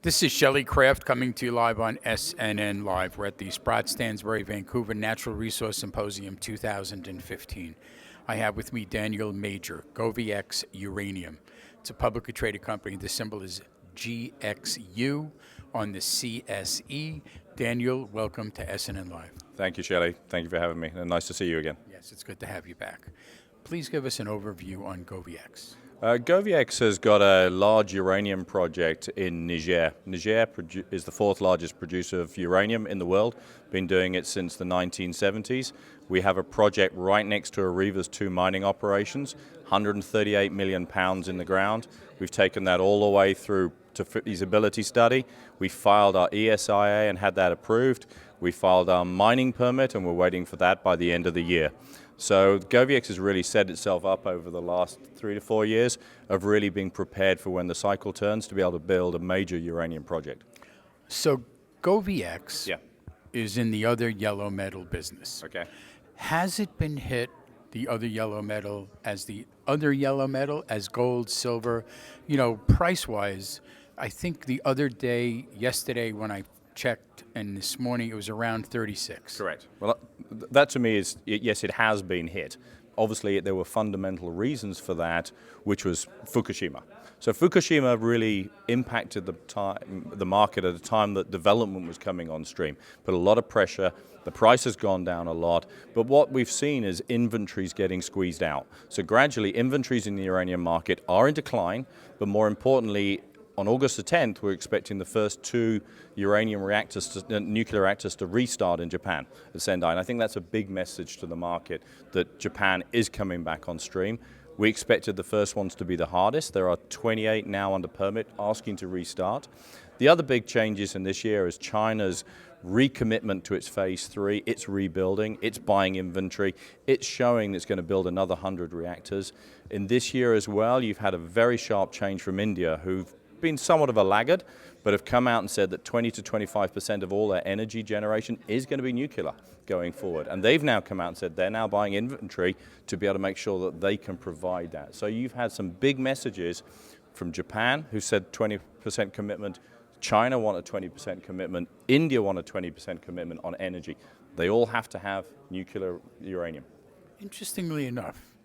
This is Shelley Kraft coming to you live on SNNLive. We're at the Sprott, Stansberry, Vancouver Natural Resource Symposium 2015. I have with me Daniel Major, GoviEx Uranium. It's a publicly traded company. The symbol is GXU on the CSE. Daniel, welcome to SNNLive. Thank you, Shelley. Thank you for having me, and nice to see you again. Yes, it's good to have you back. Please give us an overview on GoviEx. GoviEx has got a large uranium project in Niger. Niger is the fourth largest producer of uranium in the world, been doing it since the 1970s. We have a project right next to Areva's two mining operations, 138 million pounds in the ground. We've taken that all the way through to feasibility study. We filed our ESIA and had that approved. We filed our mining permit and we're waiting for that by the end of the year. So GoviEx has really set itself up over the last 3 to 4 years of really being prepared for when the cycle turns to be able to build a major uranium project. So GoviEx is in the other yellow metal business. Okay. Has it been hit, the other yellow metal, as gold, silver? You know, price-wise, I think the other day, yesterday when I checked, and this morning it was around 36. Correct. Well, that to me is, yes, it has been hit. Obviously, there were fundamental reasons for that, which was Fukushima. So Fukushima really impacted the market at a time that development was coming on stream. Put a lot of pressure. The price has gone down a lot. But what we've seen is inventories getting squeezed out. So gradually, inventories in the uranium market are in decline, but more importantly, on August the 10th, we're expecting the first 2 uranium reactors, nuclear reactors, to restart in Japan at Sendai. And I think that's a big message to the market that Japan is coming back on stream. We expected the first ones to be the hardest. There are 28 now under permit asking to restart. The other big changes in this year is China's recommitment to its phase 3. It's rebuilding, it's buying inventory, it's showing it's going to build another 100 reactors. In this year as well, you've had a very sharp change from India, who've been somewhat of a laggard, but have come out and said that 20 to 25% of all their energy generation is going to be nuclear going forward. And they've now come out and said they're now buying inventory to be able to make sure that they can provide that. So you've had some big messages from Japan, who said 20% commitment, China want a 20% commitment, India want a 20% commitment on energy. They all have to have nuclear uranium. Interestingly enough,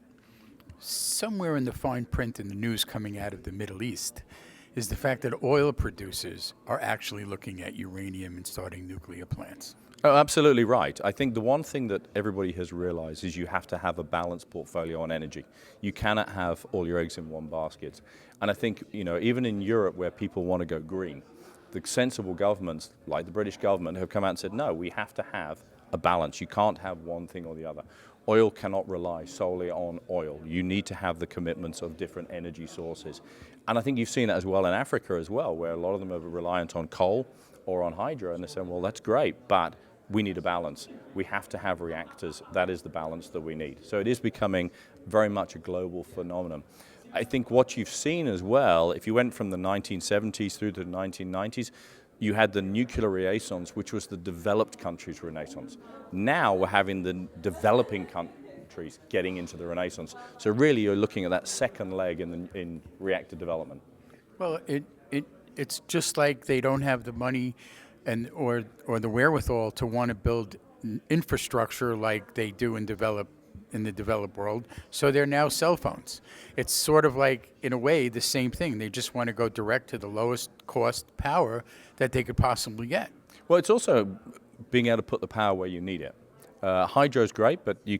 somewhere in the fine print in the news coming out of the Middle East is the fact that oil producers are actually looking at uranium and starting nuclear plants. Oh, absolutely right. I think the one thing that everybody has realized is you have to have a balanced portfolio on energy. You cannot have all your eggs in one basket. And I think, you know, even in Europe where people want to go green, the sensible governments, like the British government, have come out and said, no, we have to have a balance. You can't have one thing or the other. Oil cannot rely solely on oil. You need to have the commitments of different energy sources. And I think you've seen that as well in Africa as well, where a lot of them are reliant on coal or on hydro, and they're saying, well, that's great, but we need a balance. We have to have reactors. That is the balance that we need. So it is becoming very much a global phenomenon. I think what you've seen as well, if you went from the 1970s through to the 1990s, you had the nuclear renaissance, which was the developed countries' renaissance. Now we're having the developing countries getting into the renaissance. So really you're looking at that second leg in reactor development. Well, it's just like they don't have the money or the wherewithal to want to build infrastructure like they do in the developed world, so they're now cell phones. It's sort of like, in a way, the same thing. They just want to go direct to the lowest cost power that they could possibly get. Well, it's also being able to put the power where you need it. Hydro is great, but you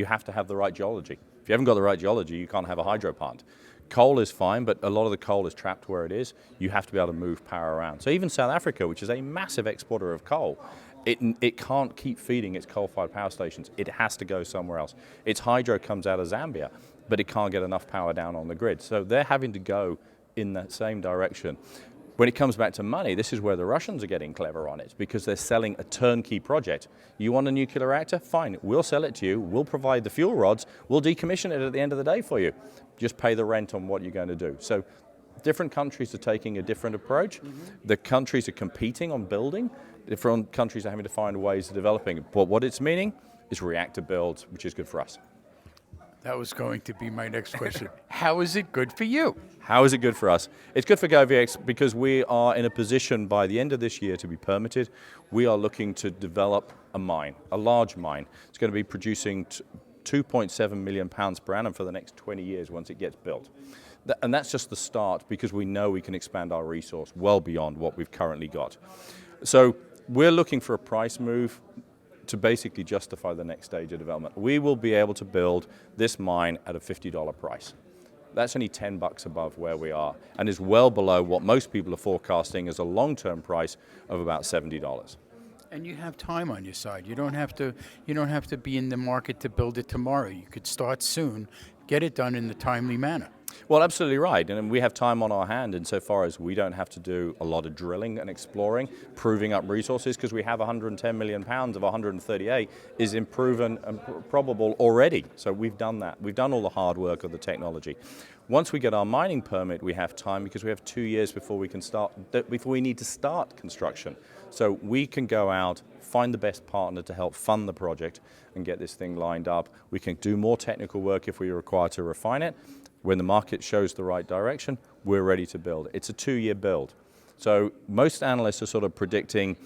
have to have the right geology. If you haven't got the right geology, you can't have a hydro plant. Coal is fine, but a lot of the coal is trapped where it is. You have to be able to move power around. So even South Africa, which is a massive exporter of coal, it can't keep feeding its coal-fired power stations. It has to go somewhere else. Its hydro comes out of Zambia, but it can't get enough power down on the grid. So they're having to go in that same direction. When it comes back to money, this is where the Russians are getting clever on it, because they're selling a turnkey project. You want a nuclear reactor? Fine, we'll sell it to you. We'll provide the fuel rods. We'll decommission it at the end of the day for you. Just pay the rent on what you're going to do. So different countries are taking a different approach. The countries are competing on building. Different countries are having to find ways of developing. But what it's meaning is reactor builds, which is good for us. That was going to be my next question. How is it good for you? How is it good for us? It's good for GoviEx because we are in a position by the end of this year to be permitted. We are looking to develop a mine, a large mine. It's going to be producing 2.7 million pounds per annum for the next 20 years once it gets built. And that's just the start because we know we can expand our resource well beyond what we've currently got. So we're looking for a price move to basically justify the next stage of development. We will be able to build this mine at a $50 price. That's only $10 above where we are and is well below what most people are forecasting as a long-term price of about $70. And you have time on your side. You don't have to be in the market to build it tomorrow. You could start soon, get it done in a timely manner. Well, absolutely right. And we have time on our hand insofar as we don't have to do a lot of drilling and exploring, proving up resources, because we have 110 million pounds of 138 is proven and probable already. So we've done that. We've done all the hard work of the technology. Once we get our mining permit, we have time because we have 2 years before we need to start construction. So we can go out, find the best partner to help fund the project and get this thing lined up. We can do more technical work if we require to refine it. When the market shows the right direction, we're ready to build. It's a 2-year build. So most analysts are sort of predicting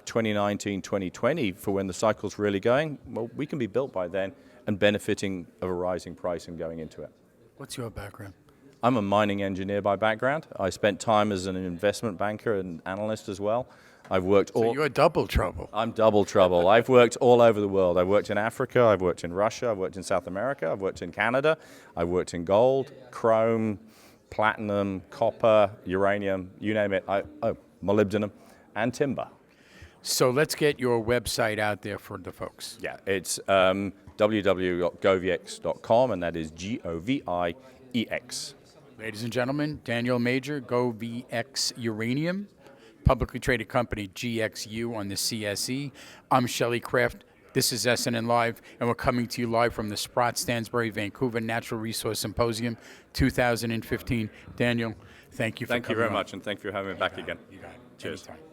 2019, 2020 for when the cycle's really going. Well, we can be built by then and benefiting of a rising price and going into it. What's your background? I'm a mining engineer by background. I spent time as an investment banker and analyst as well. I've worked So you're double trouble. I'm double trouble. I've worked all over the world. I've worked in Africa, I've worked in Russia, I've worked in South America, I've worked in Canada, I've worked in gold, chrome, platinum, copper, uranium, you name it. Molybdenum, and timber. So let's get your website out there for the folks. Yeah, it's www.goviex.com, and that is GOVIEX. Ladies and gentlemen, Daniel Major, GoviEx Uranium, publicly traded company GXU on the CSE. I'm Shelley Kraft. This is SNNLive, and we're coming to you live from the Sprott Stansberry Vancouver Natural Resource Symposium 2015. Daniel, thank you for coming. Thank you very much, and thank you for having me back again. You got it. Cheers. Anytime.